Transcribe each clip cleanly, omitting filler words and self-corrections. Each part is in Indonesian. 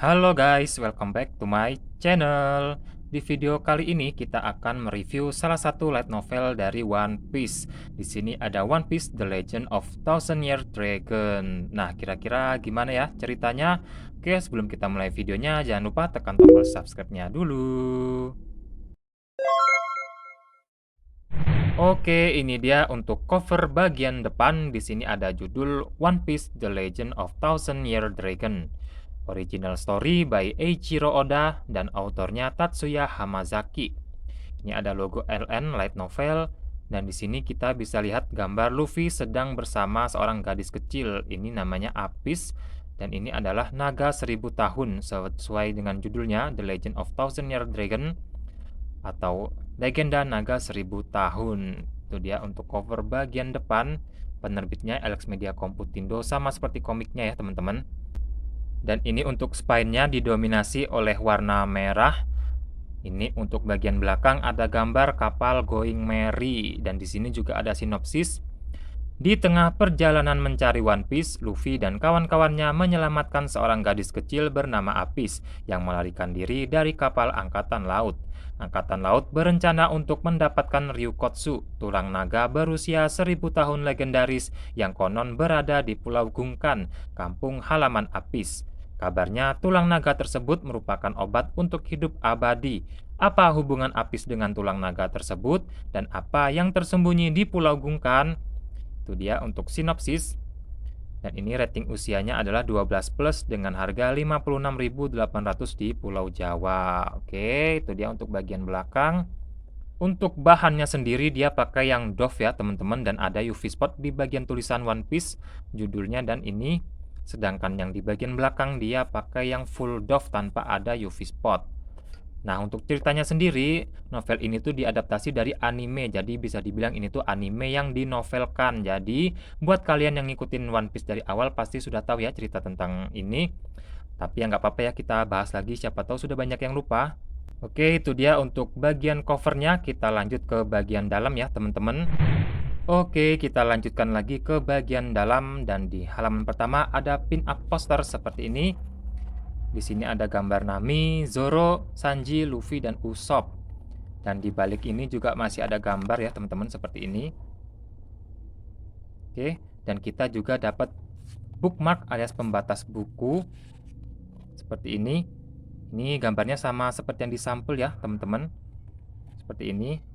Halo guys, welcome back to my channel. Di video kali ini kita akan mereview salah satu light novel dari One Piece. Di sini ada One Piece The Legend of Thousand Year Dragon. Nah, kira-kira gimana ya ceritanya? Oke, sebelum kita mulai videonya, jangan lupa tekan tombol subscribe-nya dulu. Oke, ini dia untuk cover bagian depan. Di sini ada judul One Piece The Legend of Thousand Year Dragon. Original story by Eiichiro Oda dan autornya Tatsuya Hamazaki. Ini ada logo LN Light Novel dan di sini kita bisa lihat gambar Luffy sedang bersama seorang gadis kecil. Ini namanya Apis dan ini adalah naga 1000 tahun sesuai dengan judulnya The Legend of Thousand Year Dragon atau Legenda Naga 1000 Tahun. Itu dia untuk cover bagian depan. Penerbitnya Alex Media Computindo sama seperti komiknya ya teman-teman. Dan ini untuk spine-nya didominasi oleh warna merah. Ini untuk bagian belakang ada gambar kapal Going Merry dan di sini juga ada sinopsis. Di tengah perjalanan mencari One Piece, Luffy dan kawan-kawannya menyelamatkan seorang gadis kecil bernama Apis yang melarikan diri dari kapal angkatan laut. Angkatan Laut berencana untuk mendapatkan Ryukotsu, tulang naga berusia 1000 tahun legendaris yang konon berada di Pulau Gungkan, kampung halaman Apis. Kabarnya tulang naga tersebut merupakan obat untuk hidup abadi. Apa hubungan Apis dengan tulang naga tersebut dan apa yang tersembunyi di Pulau Gungkan? Itu dia untuk sinopsis. Dan ini rating usianya adalah 12 plus dengan harga 56.800 di Pulau Jawa. Oke, itu dia untuk bagian belakang. Untuk bahannya sendiri dia pakai yang doff ya teman-teman dan ada UV spot di bagian tulisan One Piece judulnya dan ini. Sedangkan yang di bagian belakang dia pakai yang full doff tanpa ada UV spot. Nah, untuk ceritanya sendiri, novel ini tuh diadaptasi dari anime. Jadi bisa dibilang ini tuh anime yang dinovelkan. Jadi, buat kalian yang ngikutin One Piece dari awal pasti sudah tahu ya cerita tentang ini. Tapi ya nggak apa-apa ya kita bahas lagi, siapa tahu sudah banyak yang lupa. Oke, itu dia untuk bagian covernya. Kita lanjut ke bagian dalam ya, teman-teman. Oke, kita lanjutkan lagi ke bagian dalam dan di halaman pertama ada pin up poster seperti ini. Di sini ada gambar Nami, Zoro, Sanji, Luffy, dan Usopp. Dan di balik ini juga masih ada gambar ya teman-teman seperti ini. Oke, dan kita juga dapat bookmark alias pembatas buku seperti ini. Ini gambarnya sama seperti yang di sampul ya teman-teman. Seperti ini.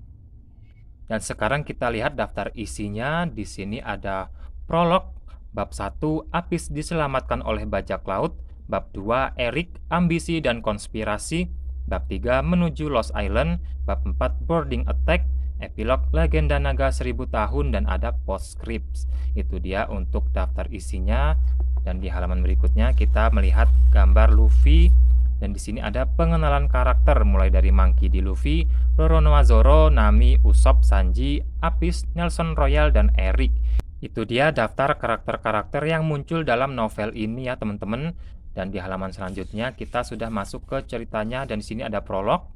Dan sekarang kita lihat daftar isinya. Di sini ada prolog, bab 1 Apis diselamatkan oleh bajak laut. Bab 2, Eric, Ambisi dan Konspirasi. Bab 3, Menuju Lost Island. Bab 4, Boarding Attack. Epilog, Legenda Naga 1000 Tahun dan ada postscript. Itu dia untuk daftar isinya. Dan di halaman berikutnya kita melihat gambar Luffy. Dan di sini ada pengenalan karakter mulai dari Monkey D. Luffy, Roronoa Zoro, Nami, Usopp, Sanji, Apis, Nelson Royal, dan Eric. Itu dia daftar karakter-karakter yang muncul dalam novel ini ya teman-teman. Dan di halaman selanjutnya kita sudah masuk ke ceritanya dan di sini ada prolog.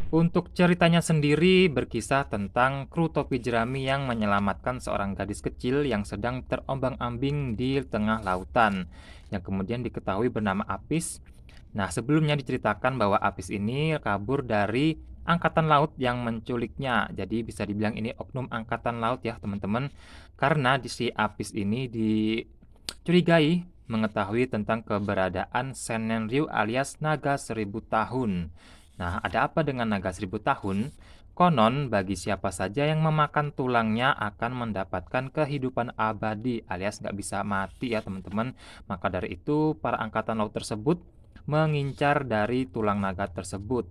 Untuk ceritanya sendiri berkisah tentang kru topi jerami yang menyelamatkan seorang gadis kecil yang sedang terombang-ambing di tengah lautan, yang kemudian diketahui bernama Apis. Nah, sebelumnya diceritakan bahwa Apis ini kabur dari angkatan laut yang menculiknya. Jadi bisa dibilang ini oknum angkatan laut ya teman-teman. Karena di si Apis ini dicurigai mengetahui tentang keberadaan Senen Ryu alias naga 1000 tahun. Nah, ada apa dengan naga 1000 tahun? Konon, bagi siapa saja yang memakan tulangnya akan mendapatkan kehidupan abadi alias nggak bisa mati ya teman-teman. Maka dari itu, para angkatan laut tersebut mengincar dari tulang naga tersebut.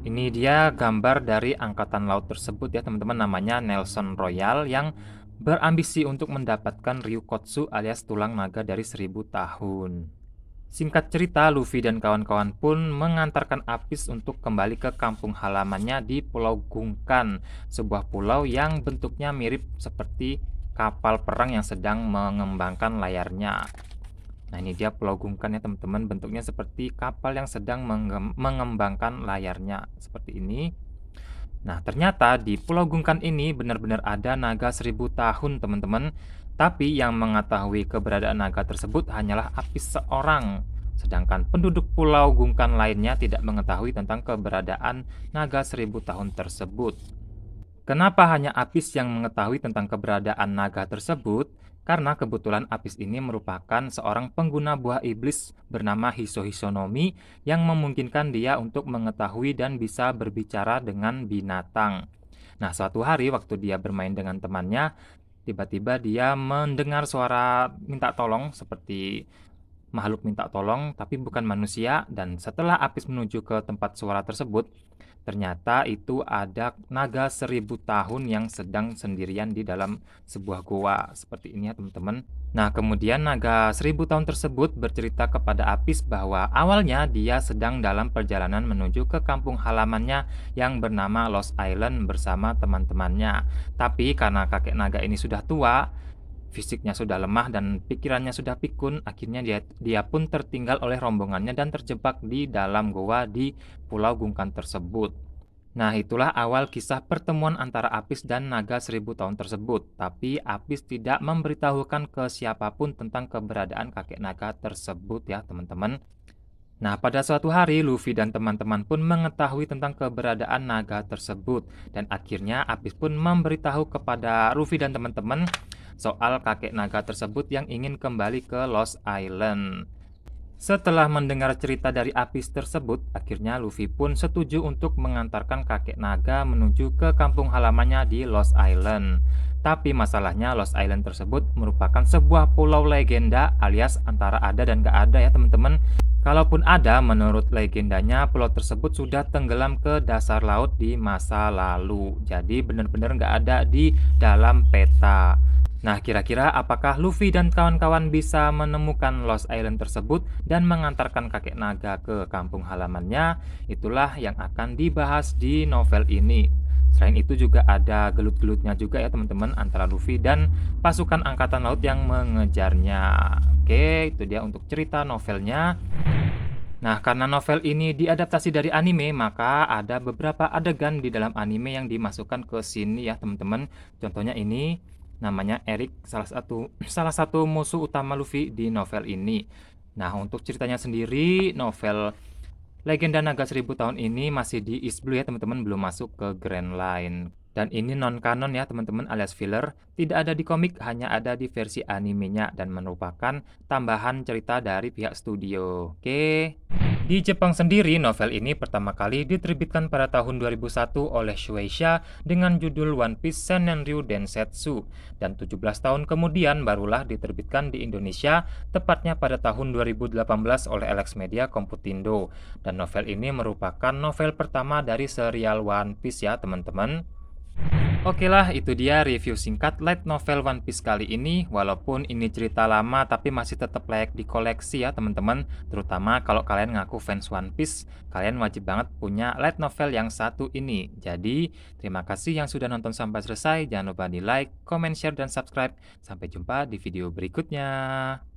Ini dia gambar dari angkatan laut tersebut ya teman-teman, namanya Nelson Royal yang berambisi untuk mendapatkan Ryukotsu alias tulang naga dari 1000 tahun. Singkat cerita, Luffy dan kawan-kawan pun mengantarkan Apis untuk kembali ke kampung halamannya di Pulau Gungkan, sebuah pulau yang bentuknya mirip seperti kapal perang yang sedang mengembangkan layarnya. Nah, ini dia Pulau Gungkan ya teman-teman, bentuknya seperti kapal yang sedang mengembangkan layarnya seperti ini. Nah, ternyata di Pulau Gungkan ini benar-benar ada naga 1000 tahun, teman-teman. Tapi yang mengetahui keberadaan naga tersebut hanyalah Apis seorang. sedangkan penduduk Pulau Gungkan lainnya tidak mengetahui tentang keberadaan naga 1.000 tahun tersebut. Kenapa hanya Apis yang mengetahui tentang keberadaan naga tersebut? Karena kebetulan Apis ini merupakan seorang pengguna buah iblis bernama Hisohisonomi yang memungkinkan dia untuk mengetahui dan bisa berbicara dengan binatang. Nah, suatu hari waktu dia bermain dengan temannya, tiba-tiba dia mendengar suara minta tolong seperti makhluk minta tolong tapi bukan manusia, dan setelah Apis menuju ke tempat suara tersebut, ternyata itu ada naga 1.000 tahun yang sedang sendirian di dalam sebuah goa seperti ini ya teman-teman. Nah, kemudian naga 1.000 tahun tersebut bercerita kepada Apis bahwa awalnya dia sedang dalam perjalanan menuju ke kampung halamannya yang bernama Lost Island bersama teman-temannya. Tapi karena kakek naga ini sudah tua, fisiknya sudah lemah dan pikirannya sudah pikun, akhirnya dia pun tertinggal oleh rombongannya dan terjebak di dalam goa di Pulau Gungkan tersebut. Nah, itulah awal kisah pertemuan antara Apis dan naga 1.000 tahun tersebut. Tapi Apis tidak memberitahukan ke siapapun tentang keberadaan kakek naga tersebut ya, teman-teman. Nah, pada suatu hari Luffy dan teman-teman pun mengetahui tentang keberadaan naga tersebut, dan akhirnya Apis pun memberitahu kepada Luffy dan teman-teman soal kakek naga tersebut yang ingin kembali ke Lost Island. Setelah mendengar cerita dari Apis tersebut, akhirnya Luffy pun setuju untuk mengantarkan kakek naga menuju ke kampung halamannya di Lost Island. Tapi masalahnya Lost Island tersebut merupakan sebuah pulau legenda alias antara ada dan gak ada ya teman-teman. Kalaupun ada, menurut legendanya pulau tersebut sudah tenggelam ke dasar laut di masa lalu. Jadi benar-benar gak ada di dalam peta. Nah, kira-kira apakah Luffy dan kawan-kawan bisa menemukan Lost Island tersebut dan mengantarkan kakek naga ke kampung halamannya? Itulah yang akan dibahas di novel ini. Selain itu juga ada gelut-gelutnya juga ya teman-teman antara Luffy dan pasukan angkatan laut yang mengejarnya. Oke, itu dia untuk cerita novelnya. Nah, karena novel ini diadaptasi dari anime, maka ada beberapa adegan di dalam anime yang dimasukkan ke sini ya teman-teman. Contohnya ini namanya Eric, salah satu musuh utama Luffy di novel ini. Nah, untuk ceritanya sendiri, novel Legenda Naga 1.000 Tahun ini masih di East Blue ya teman-teman, belum masuk ke Grand Line. Dan ini non-canon ya teman-teman alias filler, tidak ada di komik, hanya ada di versi animenya dan merupakan tambahan cerita dari pihak studio. Oke. Di Jepang sendiri, novel ini pertama kali diterbitkan pada tahun 2001 oleh Shueisha dengan judul One Piece Senenryu Densetsu, dan 17 tahun kemudian barulah diterbitkan di Indonesia, tepatnya pada tahun 2018 oleh Elex Media Komputindo. Dan novel ini merupakan novel pertama dari serial One Piece ya teman-teman. Oke lah, itu dia review singkat light novel One Piece kali ini. Walaupun ini cerita lama, tapi masih tetap layak dikoleksi ya teman-teman. Terutama kalau kalian ngaku fans One Piece, kalian wajib banget punya light novel yang satu ini. Jadi, terima kasih yang sudah nonton sampai selesai. Jangan lupa di like, comment, share, dan subscribe. Sampai jumpa di video berikutnya.